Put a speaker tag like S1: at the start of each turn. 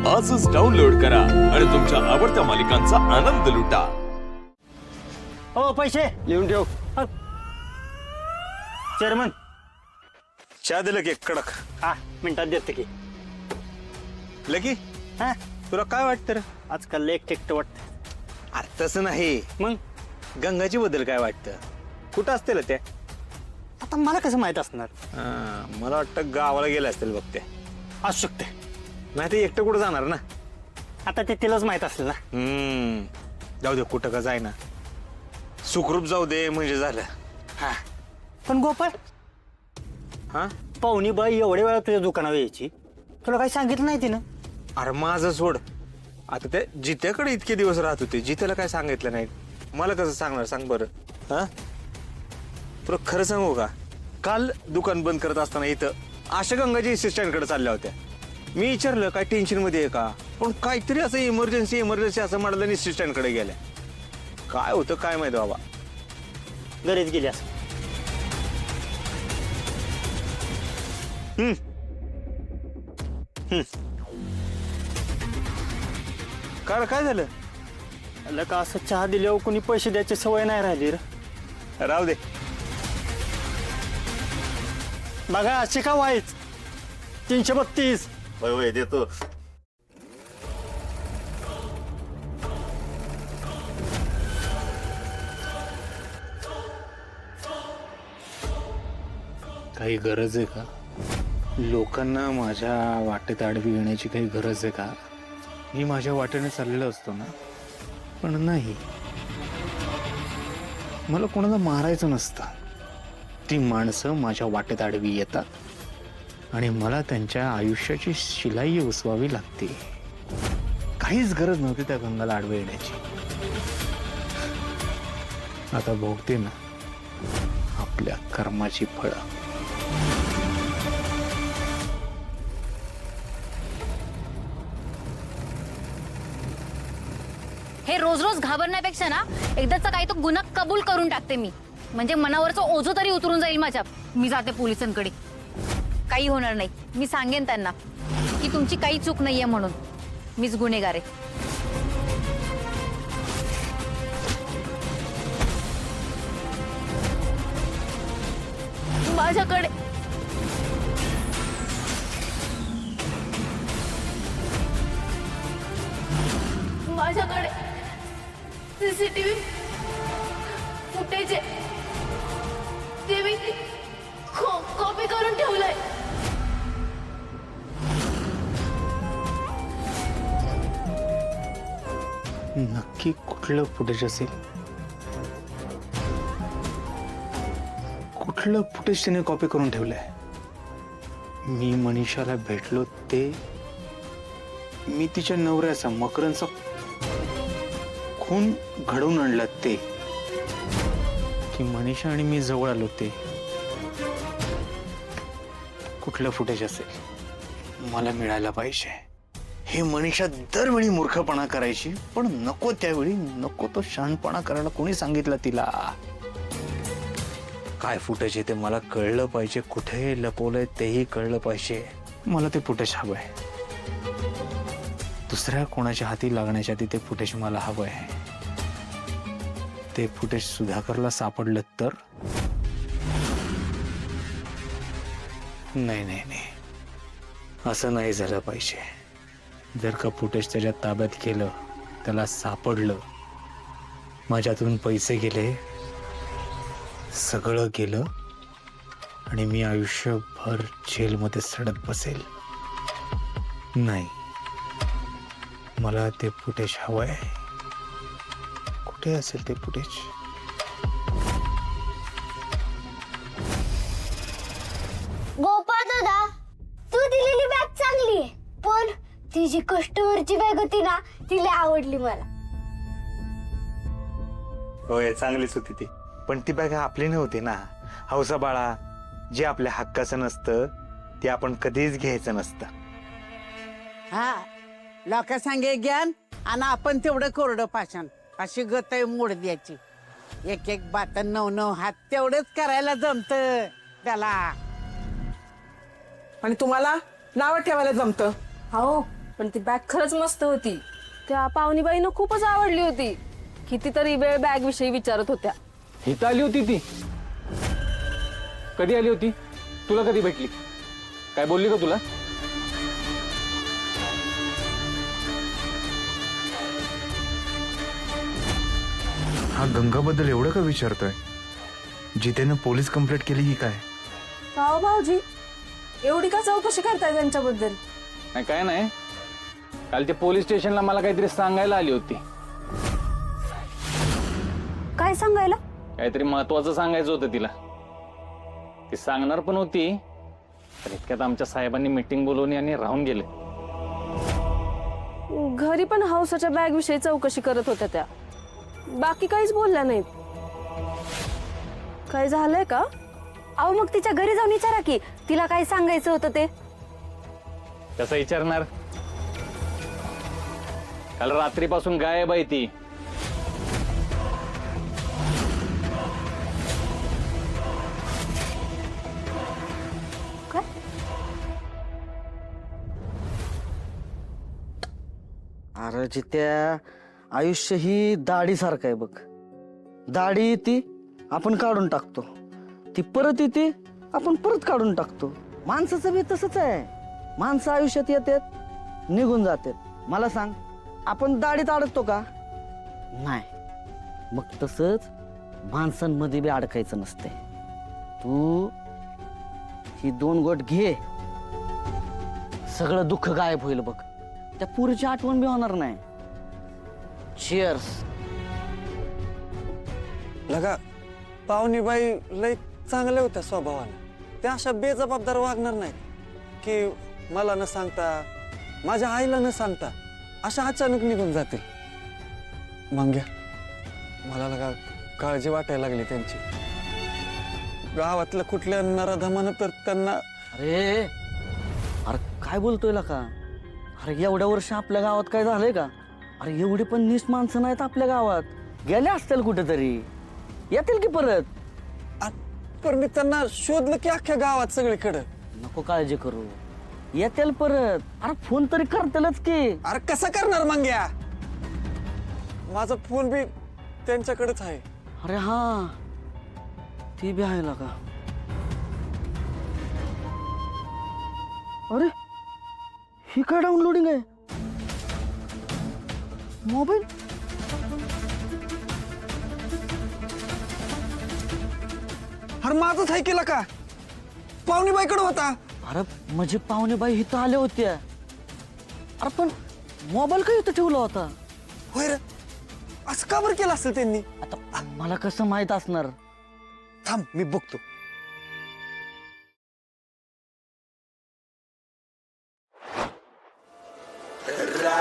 S1: आजच डाउनलोड करा आणि तुमच्या आवडत्या मालिकांचा आनंद लुटा।
S2: हो पैसे
S3: लिहून ठेव।
S2: चेअरमन
S3: चहा दिलं की कडक।
S2: हा मिनिटात देते की
S3: लगी
S2: हा
S3: तुला काय वाटतं रे?
S2: आजकाल एक टेक्ट वाटत।
S3: अरे तसं नाही,
S2: मग
S3: गंगाची बद्दल काय वाटतं? कुठं असतील ते?
S2: आता मला कसं माहित असणार?
S3: मला वाटतं गावाला गेले असतील बघ ते।
S2: असू शकते,
S3: नाही ते एकटं कुठं जाणार ना।
S2: आता ते तिलाच माहित असेल ना।
S3: जाऊ दे, कुठं का जाय ना, सुखरूप जाऊ दे म्हणजे झालं।
S2: हा पण गोपाळ,
S3: हा
S2: पाहुणी बाई एवढ्या वेळा तुझ्या दुकानावर यायची, तुला काही सांगितलं नाही तिनं?
S3: अरे माझं सोड, आता ते जित्याकडे इतके दिवस राहत होते, जित्याला काय सांगितलं नाही, मला कसं सांगणार सांग बरं? हा तुला खरं सांगू का, काल दुकान बंद करत असताना इथं आशा गंगाजी असिस्टंटकडे चालल्या होत्या। मी विचारलं काय टेन्शन मध्ये आहे का, पण काहीतरी असं इमर्जन्सी असं म्हटलं, असिस्टंटकडे गेल्या। काय होतं काय माहिती बाबा,
S2: घरीच गेली असं।
S3: काय झालं?
S2: आलं का असं चहा दिल्यावर कोणी पैसे द्यायची सवय नाही राहिली रे।
S3: राहू दे।
S2: बघा शिका वाईच 332।
S4: होय देतो।
S5: काही गरज आहे का? लोकांना माझ्या वाटेत आडवी येण्याची काही गरज आहे का? मी माझ्या वाटेने चाललेलो असतो ना, पण नाही, मला कोणाला मारायचं नसतं। ती माणसं माझ्या वाटेत आडवी येतात आणि मला त्यांच्या आयुष्याची शिलाई उसवावी लागते। काहीच गरज नव्हती त्या गंगाला आडवे येण्याची। आता भोगते ना आपल्या कर्माची फळं।
S6: हे रोज रोज घाबरण्यापेक्षा ना एकदाचा काही तो गुन्हा कबूल करून टाकते मी, म्हणजे मनावरचं ओझं तरी उतरून जाईल माझ्या। मी जाते पोलिसांकडे, काही होणार नाही। मी सांगेन त्यांना की तुमची काही चूक नाहीये म्हणून, मीच गुन्हेगार आहे। माझ्याकडे सीसीटीव्ही फुटेज ते मी कॉपी करून ठेवलंय।
S5: नक्की कुठलं फुटेज असेल? कुठलं फुटेज त्याने कॉपी करून ठेवलंय? मी मनीषाला भेटलो ते, मी तिच्या नवऱ्याचा मकरनचा खून घडवून आणला ते, की मनीषा आणि मी जवळ आलो ते? कुठलं फुटेज असेल? मला मिळायला पाहिजे। हे मनीषा दरवेळी मूर्खपणा करायची, पण नको त्यावेळी नको तो शहाणपणा करायला कोणी सांगितलं तिला? काय फुटेज आहे ते मला कळलं पाहिजे, कुठे लपवलंय तेही कळलं पाहिजे। मला ते फुटेज हवंय, दुसऱ्या कोणाच्या हाती लागण्याच्या आधी ते फुटेज मला हवंय। ते फुटेज सुधाकरला सापडलं तर? नाही, असं नाही झालं पाहिजे। जर का फुटेज त्याच्या ताब्यात गेलं, त्याला सापडलं, माझ्यातून पैसे गेले, सगळं गेलं आणि मी आयुष्यभर जेलमध्ये सडत बसेल। नाही, मला ते फुटेज हवंय। कुठे असेल ते फुटेज?
S7: गोपाळ दादा, तू दिलेली बॅग चांगली आहे, पण ती जी कस्टमरची बॅग होती ना, तिला आवडली मला।
S3: होय चांगलीच होती ती, पण ती बॅग आपली नव्हती ना। हौसा बाळा, जे आपल्या हक्काचं नसतं ते आपण कधीच घ्यायचं नसतं।
S8: हा लोक सांगे ज्ञान आणि आपण तेवढं कोरडं पाषाण, अशी गत मोड द्यायची। एक एक बात 9 हात तेवढंच करायला जमत त्याला।
S9: आणि तुम्हाला नाव ठेवायला जमतं?
S7: हो,
S4: पण ती बॅग खरंच मस्त होती. त्या पाहुणीबाईनं खूपच आवडली होती. कितीतरी वेळ बॅग विषयी विचारत होत्या.
S5: इथं आली होती ती? कधी आली होती? तुला कधी भेटली? काय बोलली का तुला?
S9: हा गंगाबद्दल एवढं का विचारतोय? जितेनं पोलीस कंप्लेंट केली की काय?
S4: पाव भाऊजी एवढी का चौकशी करताय त्यांच्याबद्दल?
S5: नाही काय नाही, काल ते पोलीस स्टेशनला मला काहीतरी सांगायला आली होती.
S6: काय सांगायला?
S5: काहीतरी महत्वाचं सांगायचं होतं तिला. ती सांगणार पण होती, तर इतक्यात आमच्या साहेबांनी मीटिंग बोलवली आणि राहून गेले.
S4: घरी पण हौसाच्या बॅग विषयी चौकशी करत होत्या त्या. बाकी काहीच बोलल्या नाहीत. काय झालंय का?
S6: अहो मग तिच्या घरी जाऊन विचारा की तिला काय सांगायचं होतं ते.
S5: कसं विचारणार? काल रात्रीपासून गायब आहे ती.
S10: अरे जित्या, आयुष्य ही दाढीसारखं आहे बघ. दाढी येते आपण काढून टाकतो, ती परत येते आपण परत काढून टाकतो. माणसाचं बी तसंच आहे. माणसं आयुष्यात येतात निघून जातात. मला सांग, आपण दाढीत अडकतो का? नाही. मग तसंच माणसांमध्ये बी अडकायचं नसते. तू ही 2 गोट घे, सगळं दुःख गायब होईल बघ. त्या पुरीची आठवण बी होणार नाही. चिअर्स.
S11: लगा पाहुणीबाई लय चांगल्या होत्या स्वभावाने. त्या अशा बेजबाबदार वागणार नाहीत की मला न सांगता, माझ्या आईला न सांगता अशा अचानक निघून जातील. मंग्या, मला लगा काळजी वाटायला लागली त्यांची. गावातल्या कुठल्या नराधमानं तर त्यांना.
S10: अरे काय बोलतोय का? अरे एवढ्या वर्ष आपल्या गावात काय झालंय का? अरे एवढी पण नीच माणसं नाहीत आपल्या गावात. गेले असतील कुठेतरी, येतील की परत.
S11: पण मी त्यांना शोधलं की अख्ख्या गावात सगळीकडे.
S10: नको काळजी करू, येतील परत. अरे फोन तरी करतीलच की.
S11: अरे कसं करणार मंग्या? माझा फोन बी त्यांच्याकडेच आहे.
S10: अरे हा, ती बी आहे का? अरे ही काय डाउनलोडिंग आहे? मोबाईल.
S11: अरे माझंच आहे केला का? पाहुणीबाईकडे होता.
S10: अरे म्हणजे पाहुणेबाई इथं आल्या होत्या. अरे पण मोबाईल काय इथं ठेवला होता?
S11: होय रे, असं का बरं केलं असेल त्यांनी?
S10: आता मला कसं माहित असणार?
S11: थांब मी बघतो.
S3: रा